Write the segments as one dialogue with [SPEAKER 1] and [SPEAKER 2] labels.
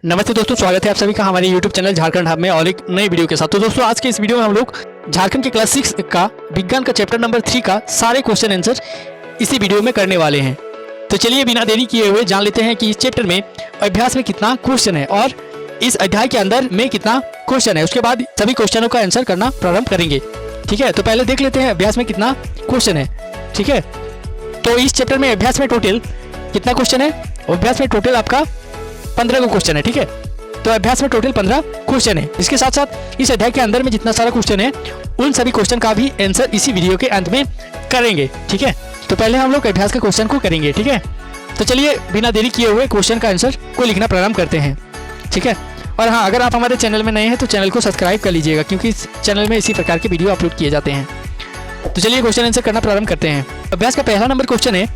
[SPEAKER 1] नमस्ते दोस्तों, स्वागत है आप सभी का हमारे YouTube चैनल झारखंड हब में और एक नई वीडियो के साथ। तो दोस्तों आज के इस वीडियो में हम लोग झारखंड के क्लास 6 का विज्ञान का चैप्टर नंबर 3 का सारे क्वेश्चन आंसर इसी वीडियो में करने वाले हैं। तो चलिए बिना देरी किए हुए जान लेते हैं कि इस चैप्टर में अभ्यास में कितना क्वेश्चन है और इस अध्याय के अंदर में कितना क्वेश्चन है। उसके बाद सभी क्वेश्चनों का आंसर करना प्रारंभ करेंगे। ठीक है, तो पहले देख लेते हैं अभ्यास में कितना क्वेश्चन है। ठीक है, तो इस चैप्टर में अभ्यास में टोटल कितना क्वेश्चन है? अभ्यास में टोटल आपका 15 क्वेश्चन है। ठीक है, तो अभ्यास में टोटल 15 क्वेश्चन है। इसके साथ साथ इस अध्याय के अंदर में जितना सारा क्वेश्चन है उन सभी क्वेश्चन का भी आंसर इसी वीडियो के अंत में करेंगे। ठीक है, तो पहले हम लोग अभ्यास के क्वेश्चन को करेंगे। ठीक है, तो चलिए बिना देरी किए हुए क्वेश्चन का आंसर को लिखना प्रारंभ करते हैं। ठीक है, और हाँ, अगर आप हमारे चैनल में नए हैं तो चैनल को सब्सक्राइब कर लीजिएगा, क्योंकि इस चैनल में इसी प्रकार के वीडियो अपलोड किए जाते हैं। तो चलिए क्वेश्चन आंसर करना प्रारंभ करते हैं। अभ्यास का पहला नंबर क्वेश्चन है,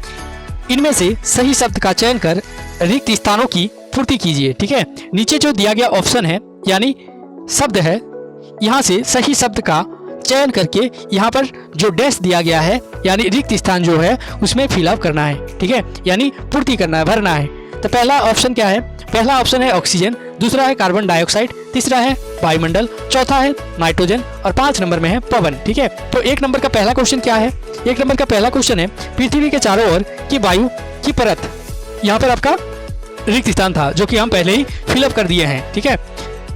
[SPEAKER 1] इनमें से सही शब्द का चयन कर रिक्त स्थानों की पूर्ति कीजिए। ठीक है, नीचे जो दिया गया ऑप्शन है यानी शब्द है, यहाँ से सही शब्द का चयन करके यहाँ पर जो डैश दिया गया है यानी रिक्त स्थान जो है उसमें फिलअप करना है। ठीक है, यानी पूर्ति करना है, भरना है। तो पहला ऑप्शन क्या है? पहला ऑप्शन है ऑक्सीजन, दूसरा है कार्बन डाइऑक्साइड, तीसरा है वायुमंडल, चौथा है नाइट्रोजन और 5 नंबर में है पवन। ठीक है, तो 1 नंबर का पहला क्वेश्चन क्या है? 1 नंबर का पहला क्वेश्चन है, पृथ्वी के चारों ओर की वायु की परत, यहाँ पर आपका रिक्त स्थान था जो कि हम पहले ही फिलअप कर दिए हैं। ठीक है,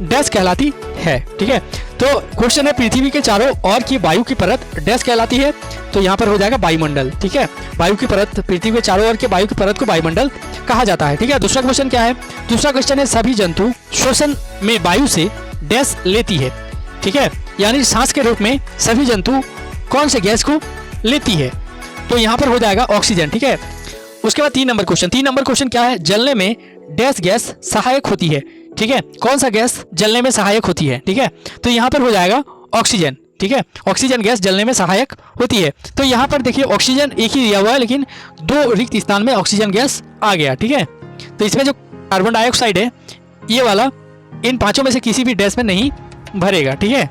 [SPEAKER 1] डैश कहलाती है। ठीक है, तो क्वेश्चन है पृथ्वी के चारों ओर की वायु की परत डैश कहलाती है, तो यहाँ पर हो जाएगा वायुमंडल। ठीक है, वायु की परत, पृथ्वी के चारों ओर की वायु की परत को वायुमंडल कहा जाता है। ठीक है, दूसरा क्वेश्चन क्या है? दूसरा क्वेश्चन है, सभी जंतु श्वसन में वायु से डैश लेती है। ठीक है, यानी सांस के रूप में सभी जंतु कौन से गैस को लेती है? तो यहाँ पर हो जाएगा ऑक्सीजन। ठीक है, उसके बाद 3 नंबर क्वेश्चन। 3 नंबर क्वेश्चन क्या है? जलने में डैश गैस सहायक होती है। ठीक है, कौन सा गैस जलने में सहायक होती है? ठीक है, तो यहाँ पर हो जाएगा ऑक्सीजन। ठीक है, ऑक्सीजन गैस जलने में सहायक होती है। तो यहाँ पर देखिए ऑक्सीजन एक ही दिया हुआ है, लेकिन 2 रिक्त स्थान में ऑक्सीजन गैस आ गया। ठीक है, तो इसमें जो कार्बन डाइऑक्साइड है ये वाला इन 5 में से किसी भी डैश में नहीं भरेगा। ठीक है,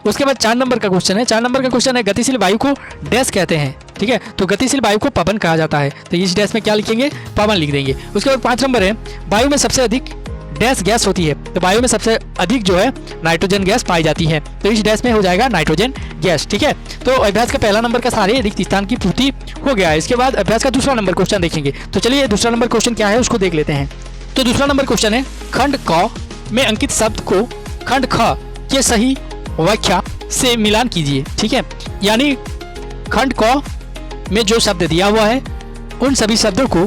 [SPEAKER 1] उसके बाद 4 नंबर का क्वेश्चन है। 4 नंबर का क्वेश्चन है, गतिशील वायु को डैश कहते हैं। ठीक है, तो गतिशील वायु को पवन कहा जाता है, तो इस डैश में क्या लिखेंगे? पवन लिख देंगे। उसके बाद 5 नंबर है, वायु में सबसे अधिक डैश गैस होती है, तो वायु में सबसे अधिक जो है नाइट्रोजन गैस पाई जाती है, तो इस डैश में हो जाएगा नाइट्रोजन गैस। ठीक है, तो अभ्यास का पहला नंबर का सारे रिक्त स्थान की पूर्ति हो गया है। इसके बाद अभ्यास का दूसरा नंबर क्वेश्चन देखेंगे। तो चलिए दूसरा नंबर क्वेश्चन क्या है उसको देख लेते हैं। तो दूसरा नंबर क्वेश्चन है, खंड क में अंकित शब्द को खंड ख के सही व्याख्या से मिलान कीजिए। ठीक है, यानी खंड क में जो शब्द दिया हुआ है उन सभी शब्दों को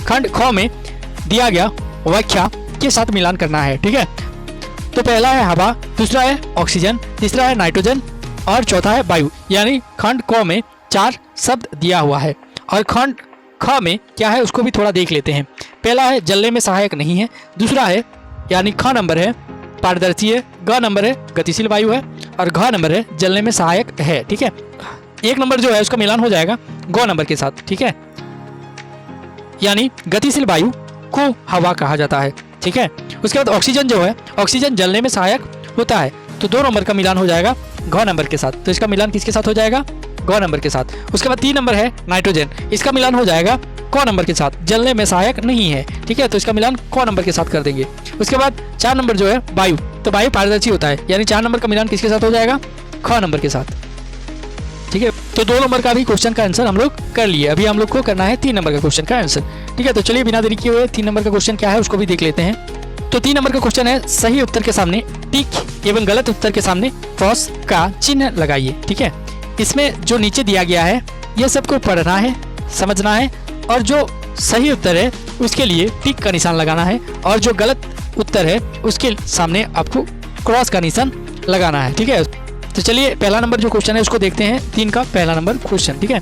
[SPEAKER 1] खंड ख में दिया गया व्याख्या के साथ मिलान करना है। ठीक है, तो पहला है हवा, दूसरा है ऑक्सीजन, तीसरा है नाइट्रोजन और चौथा है वायु। यानी खंड क में 4 शब्द दिया हुआ है और खंड ख में क्या है उसको भी थोड़ा देख लेते हैं। पहला है जलने में सहायक नहीं है, दूसरा है यानी ख नंबर है पारदर्शी है, ग नंबर है गतिशील वायु है और घ नंबर है जलने में सहायक है। ठीक है, 1 नंबर जो है उसका मिलान हो जाएगा ग नंबर के साथ। ठीक है, यानी गतिशील वायु को हवा कहा जाता है। ठीक है, उसके बाद ऑक्सीजन जो है, ऑक्सीजन जलने में सहायक होता है, तो 2 नंबर का मिलान हो जाएगा घ नंबर के साथ, तो इसका मिलान किसके साथ हो जाएगा? ग नंबर के साथ। उसके बाद 3 नंबर है नाइट्रोजन, इसका मिलान हो जाएगा क नंबर के साथ, जलने में सहायक नहीं है। ठीक है, तो इसका मिलान क नंबर के साथ कर देंगे। उसके बाद 4 नंबर जो है वायु, तो वायु पारदर्शी होता है, यानी 4 नंबर का मिलान किसके साथ हो जाएगा? ख नंबर के साथ। ठीक है, तो 2 नंबर का भी क्वेश्चन का आंसर हम लोग कर लिए। अभी हम लोग को करना है 3 नंबर का क्वेश्चन का आंसर। ठीक है, तो चलिए बिना देरी किए हुए 3 नंबर का क्वेश्चन क्या है उसको भी देख लेते हैं। तो 3 नंबर का क्वेश्चन है, सही उत्तर के सामने टिक एवं गलत उत्तर के सामने क्रॉस का चिन्ह लगाइए। ठीक है, इसमें जो नीचे दिया गया है यह सबको पढ़ना है, समझना है और जो सही उत्तर है उसके लिए टिक का निशान लगाना है और जो गलत उत्तर है उसके सामने आपको क्रॉस का निशान लगाना है। ठीक है, तो चलिए पहला नंबर जो क्वेश्चन है उसको देखते हैं। 3 का पहला नंबर क्वेश्चन। ठीक है,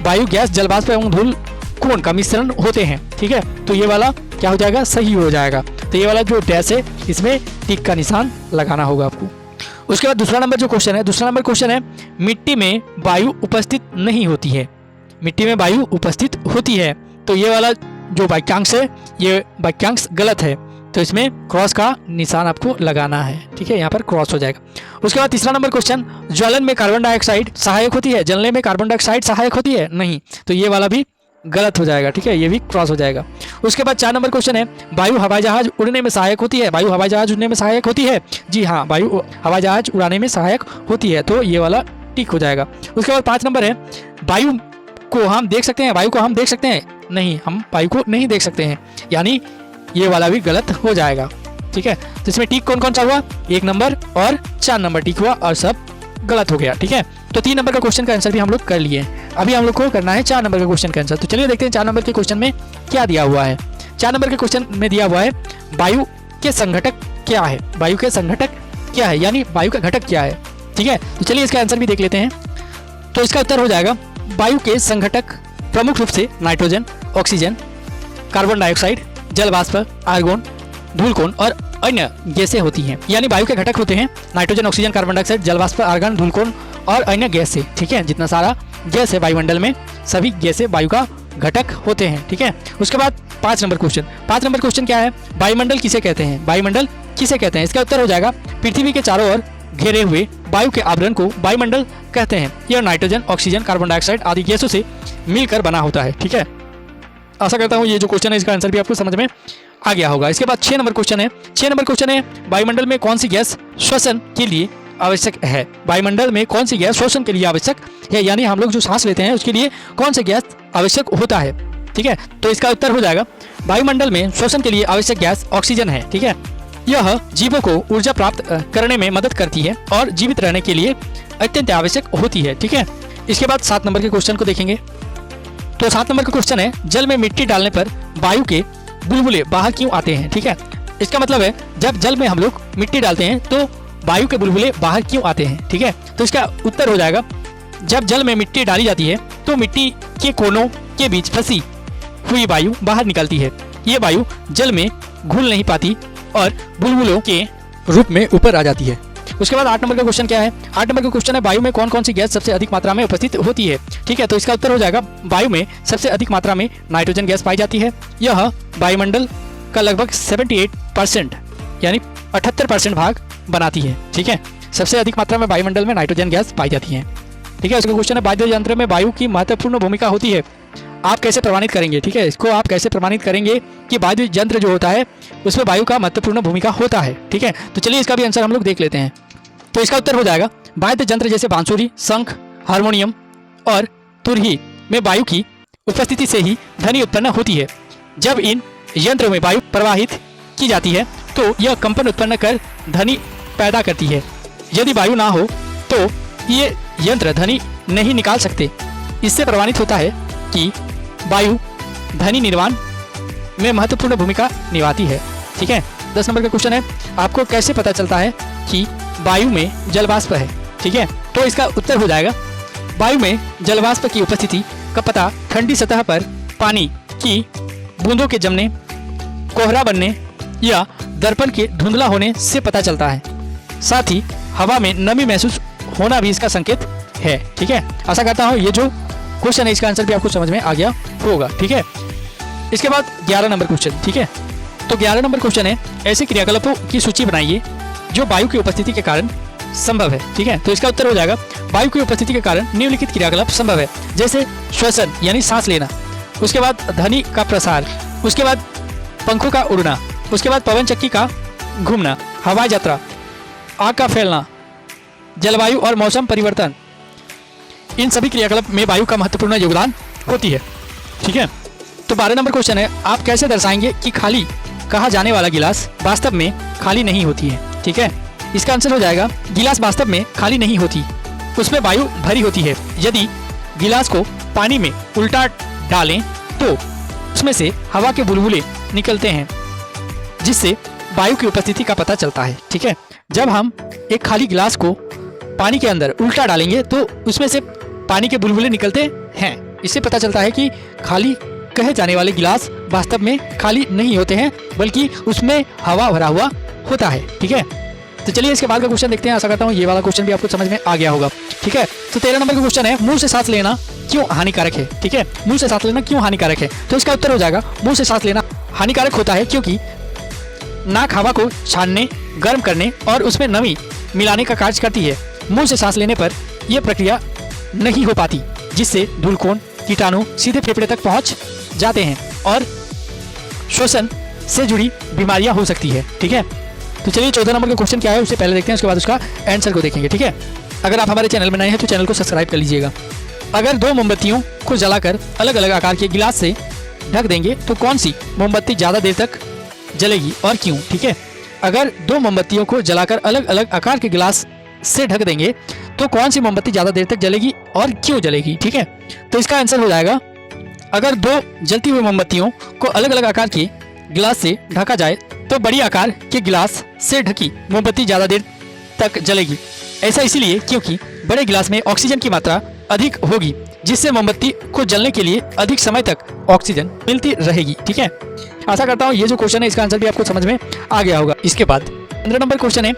[SPEAKER 1] वायु गैस जलवाष्प एवं धूल कौन का मिश्रण होते हैं? ठीक है, तो ये वाला क्या हो जाएगा? सही हो जाएगा। तो ये वाला जो डैश है इसमें टिक का निशान लगाना होगा आपको। उसके बाद दूसरा नंबर जो क्वेश्चन है, दूसरा नंबर क्वेश्चन है, मिट्टी में वायु उपस्थित नहीं होती है। मिट्टी में वायु उपस्थित होती है, तो ये वाला जो वाक्यांश है ये वाक्यांश गलत है, तो इसमें क्रॉस का निशान आपको लगाना है। ठीक है, यहाँ पर क्रॉस हो जाएगा। उसके बाद तीसरा नंबर क्वेश्चन, ज्वलन में कार्बन डाइऑक्साइड सहायक होती है, जलने में कार्बन डाइऑक्साइड सहायक होती है? नहीं, तो ये वाला भी गलत हो जाएगा, ठीक है, ये भी क्रॉस हो जाएगा। उसके बाद 4 नंबर क्वेश्चन है, वायु हवाई जहाज उड़ने में सहायक होती है। वायु हवाई जहाज उड़ने में सहायक होती है, जी हाँ, वायु हवाई जहाज उड़ाने में सहायक होती है, तो ये वाला टिक हो जाएगा। उसके बाद 5 नंबर है, वायु को हम देख सकते हैं। वायु को हम देख सकते हैं, नहीं, हम वायु को नहीं देख सकते हैं, यानी ये वाला भी गलत हो जाएगा, ठीक है। तो इसमें टिक कौन कौन सा हुआ, 1 नंबर और 4 नंबर टिक हुआ और सब गलत हो गया, ठीक है। तो 3 नंबर का क्वेश्चन का आंसर भी हम लोग कर लिए। अभी हम लोग को करना है 4 नंबर का क्वेश्चन का आंसर। तो चलिए देखते हैं 4 नंबर के क्वेश्चन में क्या दिया हुआ है। 4 नंबर के क्वेश्चन में दिया हुआ है, वायु के संघटक क्या है। वायु के संघटक क्या है, यानी वायु का घटक क्या है, ठीक है। तो चलिए इसका आंसर भी देख लेते हैं। तो इसका उत्तर हो जाएगा, वायु के संघटक प्रमुख रूप से नाइट्रोजन, ऑक्सीजन, कार्बन डाइऑक्साइड, जल वाष्प, आर्गोन, धूलकोण और अन्य गैसें होती हैं। यानी वायु के घटक होते हैं नाइट्रोजन, ऑक्सीजन, कार्बन डाइऑक्साइड, जल वाष्प, आर्गन, धूलकोण और अन्य गैसें, ठीक है। जितना सारा गैस है वायुमंडल में, सभी गैसें वायु का घटक होते हैं, ठीक है। उसके बाद 5 नंबर क्वेश्चन। 5 नंबर क्वेश्चन क्या है, वायुमंडल किसे कहते हैं। वायुमंडल किसे कहते हैं, इसका उत्तर हो जाएगा, पृथ्वी के चारों ओर घेरे हुए वायु के आवरण को वायुमंडल कहते हैं। यह नाइट्रोजन, ऑक्सीजन, कार्बन डाइऑक्साइड आदि गैसों से मिलकर बना होता है, ठीक है। आशा करता हूँ ये जो क्वेश्चन है इसका आंसर भी आपको समझ में आ गया होगा। इसके बाद 6 नंबर क्वेश्चन है। 6 नंबर क्वेश्चन है, वायुमंडल में कौन सी गैस श्वसन के लिए आवश्यक है। वायुमंडल में कौन सी गैस श्वसन के लिए आवश्यक है, यानी हम लोग जो सांस लेते हैं उसके लिए कौन सी गैस आवश्यक होता है, ठीक है। तो इसका उत्तर हो जाएगा, वायुमंडल में श्वसन के लिए आवश्यक गैस ऑक्सीजन है, ठीक है। यह जीवों को ऊर्जा प्राप्त करने में मदद करती है और जीवित रहने के लिए अत्यंत आवश्यक होती है, ठीक है। इसके बाद 7 नंबर के क्वेश्चन को देखेंगे। तो 7 नंबर का क्वेश्चन है, जल में मिट्टी डालने पर वायु के बुलबुले बाहर क्यों आते हैं, ठीक है। इसका मतलब है, जब जल में हम लोग मिट्टी डालते हैं तो वायु के बुलबुले बाहर क्यों आते हैं, ठीक है। तो इसका उत्तर हो जाएगा, जब जल में मिट्टी डाली जाती है तो मिट्टी के कोनों के बीच फंसी हुई वायु बाहर निकलती है। ये वायु जल में घुल नहीं पाती और बुलबुलों के रूप में ऊपर आ जाती है। उसके बाद 8 नंबर का क्वेश्चन क्या है। 8 नंबर का क्वेश्चन है, वायु में कौन कौन सी गैस सबसे अधिक मात्रा में उपस्थित होती है, ठीक है। तो इसका उत्तर हो जाएगा, वायु में सबसे अधिक मात्रा में नाइट्रोजन गैस पाई जाती है। यह वायुमंडल का लगभग 78% यानी 78% भाग बनाती है, ठीक है। सबसे अधिक मात्रा में वायुमंडल में नाइट्रोजन गैस पाई जाती है, ठीक है। उसका क्वेश्चन है, वाद्य यंत्र में वायु की महत्वपूर्ण भूमिका होती है। आप कैसे प्रमाणित करेंगे, ठीक है। इसको आप कैसे प्रमाणित करेंगे कि वाद्य यंत्र जो होता है उसमें वायु का महत्वपूर्ण भूमिका होता है, ठीक है। तो चलिए इसका भी आंसर हम लोग देख लेते हैं। तो इसका उत्तर हो जाएगा, वाद्य यंत्र जैसे बांसुरी, शंख, हारमोनियम और तुरही में वायु की उपस्थिति से ही ध्वनि उत्पन्न होती है। जब इन यंत्रों में वायु प्रवाहित की जाती है तो यह कंपन उत्पन्न कर ध्वनि पैदा करती है। यदि वायु ना हो तो ये यंत्र ध्वनि नहीं निकाल सकते। इससे प्रमाणित होता है कि वायु ध्वनि निर्माण में महत्वपूर्ण भूमिका निभाती है, ठीक है। 10 नंबर का क्वेश्चन है, आपको कैसे पता चलता है कि वायु में जलवाष्प है, ठीक है। तो इसका उत्तर हो जाएगा, वायु में जलवाष्प की उपस्थिति का पता ठंडी सतह पर पानी की बूंदों के जमने, कोहरा बनने या दर्पण के धुंधला होने से पता चलता है। साथ ही हवा में नमी महसूस होना भी इसका संकेत है, ठीक है। आशा करता हूँ ये जो क्वेश्चन है इसका आंसर भी आपको समझ में आ गया होगा, ठीक है। इसके बाद 11 नंबर क्वेश्चन, ठीक है। तो 11 नंबर क्वेश्चन है, ऐसे क्रियाकलापों की सूची बनाइए जो वायु की उपस्थिति के कारण संभव है, ठीक है। तो इसका उत्तर हो जाएगा, वायु की उपस्थिति के कारण निम्नलिखित क्रियाकलाप संभव है, जैसे श्वसन यानी सांस लेना, उसके बाद ध्वनि का प्रसार, उसके बाद पंखों का उड़ना, उसके बाद पवन चक्की का घूमना, हवाई यात्रा, आग का फैलना, जलवायु और मौसम परिवर्तन। इन सभी क्रियाकलाप में वायु का महत्वपूर्ण योगदान होती है, ठीक है। तो 12 नंबर क्वेश्चन है, आप कैसे दर्शाएंगे कि खाली कहा जाने वाला गिलास वास्तव में खाली नहीं होती है, ठीक है। इसका आंसर हो जाएगा, गिलास वास्तव में खाली नहीं होती, उसमें वायु भरी होती है। यदि गिलास को पानी में उल्टा डालें तो उसमें से हवा के बुलबुले निकलते हैं, जिससे वायु की उपस्थिति का पता चलता है, ठीक है। जब हम एक खाली गिलास को पानी के अंदर उल्टा डालेंगे तो उसमें से पानी के बुलबुले निकलते हैं। इससे पता चलता है कि खाली कहे जाने वाले गिलास वास्तव में खाली नहीं होते हैं, बल्कि उसमें हवा भरा हुआ होता है, ठीक है। तो चलिए इसके बाद का क्वेश्चन देखते हैं। आशा करता हूँ ये वाला क्वेश्चन भी आपको समझ में आ गया होगा, ठीक है। तो 13 नंबर का क्वेश्चन है, मुंह से सांस लेना क्यों हानिकारक है, ठीक है। मुंह से सांस लेना क्यों हानिकारक है, तो इसका उत्तर हो जाएगा, मुंह से सांस लेना हानिकारक होता है क्योंकि नाक हवा को छानने, गर्म करने और उसमें नमी मिलाने का कार्य करती है। मुंह से सांस लेने पर यह प्रक्रिया नहीं हो पाती, जिससे धूलकोण, कीटाणु सीधे फेफड़े तक पहुंच जाते हैं और श्वसन से जुड़ी बीमारियां हो सकती है। ठीक है, तो चलिए 14 नंबर का क्वेश्चन क्या है उससे पहले देखते हैं, उसके बाद उसका आंसर को देखेंगे। ठीक है, अगर आप हमारे चैनल में नए हैं तो चैनल को सब्सक्राइब कर लीजिएगा। अगर 2 मोमबत्तियों को जलाकर अलग अलग आकार के गिलास से ढक देंगे तो कौन सी मोमबत्ती ज़्यादा देर तक जलेगी और क्यों? ठीक है, अगर 2 मोमबत्तियों को जलाकर अलग अलग आकार के गिलास से ढक देंगे तो कौन सी मोमबत्ती ज़्यादा देर तक जलेगी और क्यों जलेगी? ठीक है, तो इसका आंसर हो जाएगा, अगर 2 जलती हुई मोमबत्तियों को अलग अलग आकार के गिलास से ढका जाए तो बड़ी आकार के गिलास से ढकी मोमबत्ती ज़्यादा देर तक जलेगी। ऐसा इसलिए क्योंकि बड़े गिलास में ऑक्सीजन की मात्रा अधिक होगी, जिससे मोमबत्ती को जलने के लिए अधिक समय तक ऑक्सीजन मिलती रहेगी। ठीक है, आशा करता हूँ ये जो क्वेश्चन है इसका आंसर भी आपको समझ में आ गया होगा। इसके बाद 15 नंबर क्वेश्चन है,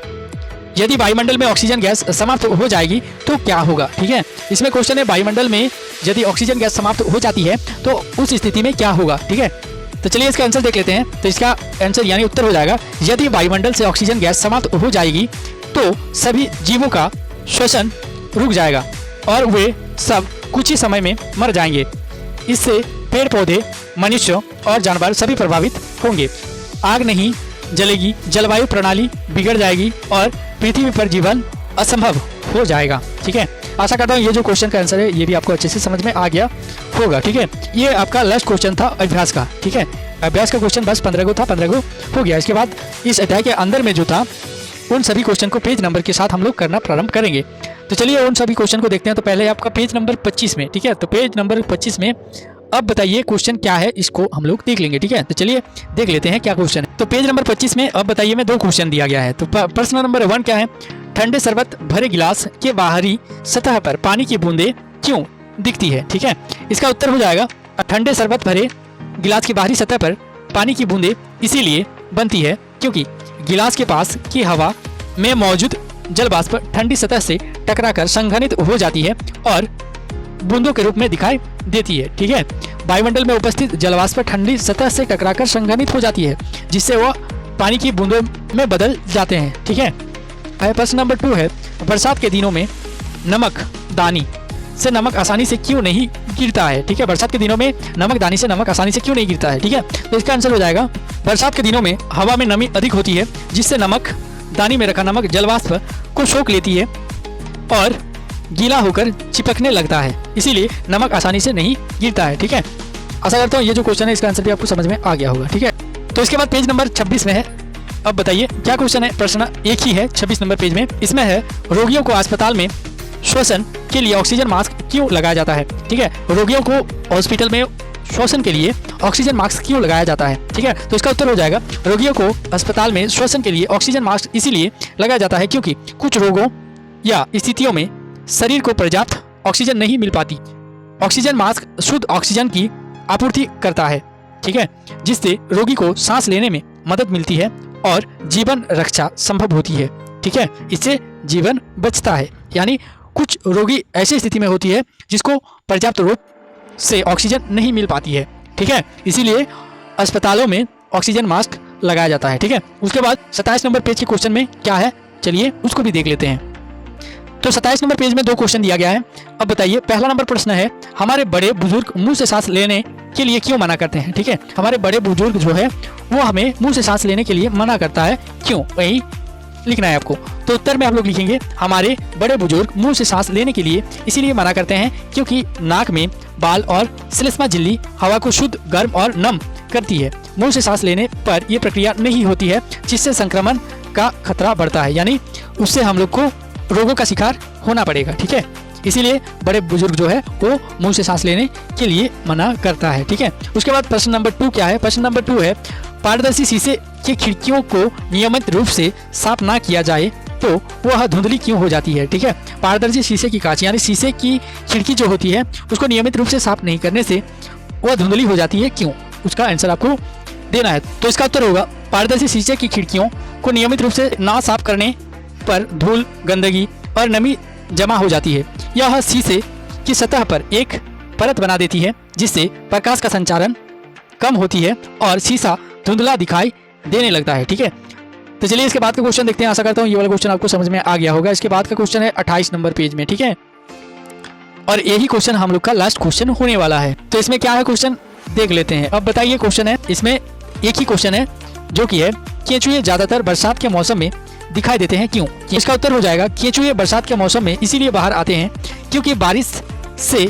[SPEAKER 1] यदि वायुमंडल में ऑक्सीजन गैस समाप्त हो जाएगी तो क्या होगा? ठीक है, इसमें क्वेश्चन है वायुमंडल में यदि ऑक्सीजन गैस समाप्त हो जाती है तो उस स्थिति में क्या होगा? ठीक है, तो चलिए इसका आंसर देख लेते हैं। तो इसका आंसर यानी उत्तर हो जाएगा, यदि वायुमंडल से ऑक्सीजन गैस समाप्त हो जाएगी तो सभी जीवों का श्वसन रुक जाएगा और वे सब कुछ ही समय में मर जाएंगे। इससे पेड़ पौधे, मनुष्य और जानवर सभी प्रभावित होंगे। आग नहीं जलेगी, जलवायु प्रणाली बिगड़ जाएगी और पृथ्वी पर जीवन असंभव हो जाएगा। ठीक है, आशा करता हूँ ये जो क्वेश्चन का आंसर है ये भी आपको अच्छे से समझ में आ गया होगा। ठीक है, ये आपका लास्ट क्वेश्चन था अभ्यास का। ठीक है, अभ्यास का क्वेश्चन बस 15 को था, 15 को हो गया। इसके बाद इस अध्याय के अंदर में जो था उन सभी क्वेश्चन को पेज नंबर के साथ हम लोग करना प्रारंभ करेंगे। तो चलिए उन सभी क्वेश्चन को देखते हैं। तो पहले आपका पेज नंबर 25 में, ठीक है, तो पेज नंबर 25 में अब बताइए क्वेश्चन क्या है, इसको हम लोग देख लेंगे। ठीक है, तो चलिए देख लेते हैं क्या क्वेश्चन है। तो पेज नंबर 25 में अब बताइए में 2 क्वेश्चन दिया गया है। तो प्रश्न नंबर 1 क्या है, ठंडे शरबत भरे गिलास के बाहरी सतह पर पानी की बूंदें क्यों दिखती है? ठीक है, इसका उत्तर हो जाएगा, ठंडे शरबत भरे गिलास की बाहरी सतह पर पानी की बूंदें इसीलिए बनती है क्योंकि गिलास के पास की हवा में मौजूद जल वाष्प ठंडी सतह से टकराकर संघनित हो जाती है और बूंदों के रूप में दिखाई देती है। ठीक है, वायुमंडल में उपस्थित जल वाष्प ठंडी सतह से टकराकर संघनित हो जाती है, जिससे वह पानी की बूंदों में बदल जाते हैं। ठीक है, प्रश्न नंबर 2 है, बरसात के दिनों में नमक दानी से नमक आसानी से क्यों नहीं गिरता है? ठीक है, बरसात के दिनों में नमक दानी से नमक आसानी से क्यों नहीं गिरता है? ठीक है, तो इसका आंसर हो जाएगा, बरसात के दिनों में हवा में नमी अधिक होती है, जिससे नमक दानी में रखा नमक जलवाष्प को सोख लेती है और गीला होकर चिपकने लगता है, इसीलिए नमक आसानी से नहीं गिरता है। ठीक है, आशा करता हूँ ये जो क्वेश्चन है इसका आंसर भी आपको समझ में आ गया होगा। ठीक है, तो इसके बाद पेज नंबर 26 में है, अब बताइए क्या क्वेश्चन है। प्रश्न एक ही है 26 नंबर पेज में, इसमें है रोगियों को अस्पताल में श्वसन के लिए ऑक्सीजन मास्क क्यों लगाया जाता है? ठीक है, रोगियों को हॉस्पिटल में श्वसन के लिए ऑक्सीजन मास्क क्यों लगाया जाता है? ठीक है, तो इसका उत्तर हो जाएगा, रोगियों को अस्पताल में श्वसन के लिए ऑक्सीजन मास्क इसीलिए लगाया जाता है क्योंकि कुछ रोगों या स्थितियों में शरीर को पर्याप्त ऑक्सीजन नहीं मिल पाती। ऑक्सीजन मास्क शुद्ध ऑक्सीजन की आपूर्ति करता है। ठीक है, जिससे रोगी को सांस लेने में मदद मिलती है और जीवन रक्षा संभव होती है। ठीक है, इससे जीवन बचता है। यानी कुछ रोगी ऐसी स्थिति में होती है जिसको पर्याप्त रूप से ऑक्सीजन नहीं मिल पाती है। ठीक है, इसीलिए अस्पतालों में ऑक्सीजन मास्क लगाया जाता है। ठीक है, उसके बाद 27 नंबर पेज के क्वेश्चन में क्या है, चलिए उसको भी देख लेते हैं। तो 27 नंबर पेज में 2 क्वेश्चन दिया गया है। अब बताइए, पहला नंबर प्रश्न है, हमारे बड़े बुजुर्ग मुंह से सांस लेने के लिए क्यों मना करते हैं? ठीक है, हमारे बड़े बुजुर्ग जो है वो हमें मुंह से सांस लेने के लिए मना करता है, क्यों? वही लिखना है आपको। तो उत्तर में आप लोग लिखेंगे, हमारे बड़े बुजुर्ग मुंह से सांस लेने के लिए इसीलिए मना करते हैं क्योंकि नाक में बाल और श्लेष्मा झिल्ली हवा को शुद्ध, गर्म और नम करती है। मुंह से सांस लेने पर यह प्रक्रिया नहीं होती है, जिससे संक्रमण का खतरा बढ़ता है, यानी उससे हम लोग को रोगों का शिकार होना पड़ेगा। ठीक है, इसीलिए बड़े बुजुर्ग जो है वो मुंह से सांस लेने के लिए मना करता है। ठीक है, उसके बाद प्रश्न नंबर 2 क्या है? प्रश्न नंबर 2 है, पारदर्शी शीशे की खिड़कियों को नियमित रूप से साफ ना किया जाए तो वह धुंधली क्यों हो जाती है? ठीक है, पारदर्शी शीशे की कांच यानी शीशे की खिड़की जो होती है उसको नियमित रूप से साफ नहीं करने से वह धुंधली हो जाती है, क्यों? उसका आंसर आपको देना है। तो इसका उत्तर होगा, पारदर्शी शीशे की खिड़कियों को नियमित रूप से ना साफ करने पर धूल, गंदगी और नमी जमा हो जाती है। यह शीशे की सतह पर एक परत बना देती है, जिससे प्रकाश का संचारण कम होती है और शीशा धुंधला दिखाई देने लगता है। ठीक है, तो चलिए इसके बाद का क्वेश्चन देखते हैं। आशा करता हूँ ये वाला क्वेश्चन आपको समझ में आ गया होगा। इसके बाद का क्वेश्चन है 28 नंबर पेज में। ठीक है, और यही क्वेश्चन हम लोग का लास्ट क्वेश्चन होने वाला है। तो इसमें क्या है क्वेश्चन देख लेते हैं। अब बताइए क्वेश्चन है, इसमें एक ही क्वेश्चन है जो कि है केंचुए ज्यादातर बरसात के मौसम में दिखाई देते हैं क्यों। इसका उत्तर हो जाएगा केंचुए बरसात के मौसम में इसीलिए बाहर आते हैं क्योंकि बारिश से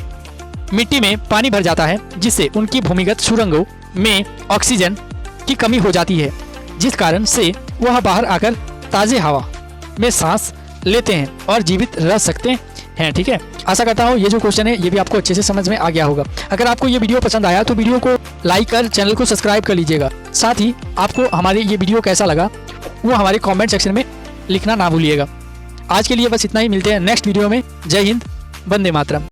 [SPEAKER 1] मिट्टी में पानी भर जाता है, जिससे उनकी भूमिगत सुरंगों में ऑक्सीजन की कमी हो जाती है, जिस कारण से वह बाहर आकर ताज़ी हवा में सांस लेते हैं और जीवित रह सकते हैं। ठीक है, आशा करता हूँ ये जो क्वेश्चन है ये भी आपको अच्छे से समझ में आ गया होगा। अगर आपको ये वीडियो पसंद आया तो वीडियो को लाइक कर चैनल को सब्सक्राइब कर लीजिएगा। साथ ही आपको हमारे ये वीडियो कैसा लगा वो हमारे कमेंट सेक्शन में लिखना ना भूलिएगा। आज के लिए बस इतना ही, मिलते हैं नेक्स्ट वीडियो में। जय हिंद, वंदे मातरम।